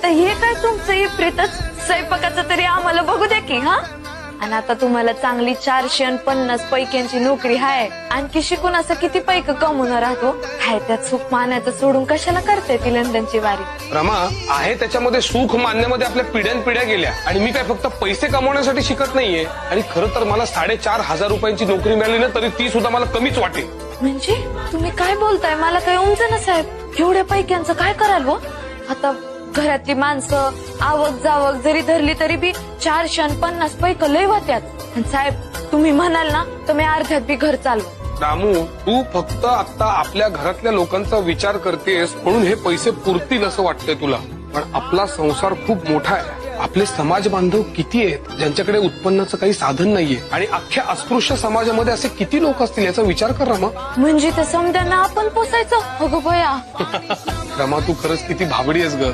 आता हे काय तुमचं इप्रितच स्वयंपाकाचं तरी आम्हाला बघू द्या की हा. आणि आता तुम्हाला चांगली 450 पैक्यांची नोकरी आहे. आणखी शिकून असं किती पैक कमवणार राहतो. हाय त्यात सुख मानायचं सोडून कशाला करते ती लंडनची वारी. रमा आहे त्याच्यामध्ये सुख मानण्यामध्ये आपल्या पिढ्यानपिढ्या गेल्या आणि मी काय फक्त पैसे कमवण्यासाठी शिकत नाहीये. आणि खरं तर मला 4,500 रुपयांची नोकरी मिळाली ना तरी ती सुद्धा मला कमीच वाटेल. म्हणजे तुम्ही काय बोलताय मला काही उमजन साहेब. एवढ्या पैक्यांचं काय कराल हो. आता घरातली माणसं आवक जावक जरी धरली तरी बी 450 पैक लय होत्यात. आणि साहेब तुम्ही म्हणाल ना तर मी अर्ध्यात बी घर चालव. रामू तू फक्त आता आपल्या घरातल्या लोकांचा विचार करतेस म्हणून हे पैसे पुरतील असं वाटतंय तुला. पण आपला संसार खूप मोठा आहे. आपले समाज बांधव किती आहेत ज्यांच्याकडे उत्पन्नाचं काही साधन नाहीये. आणि अख्ख्या अस्पृश्य समाजामध्ये असे किती लोक असतील याचा विचार कर रमा. म्हणजे ते समद्यांना आपण पोसायचं. अगं बया रमा तू खरंच किती भाबडी आहेस ग.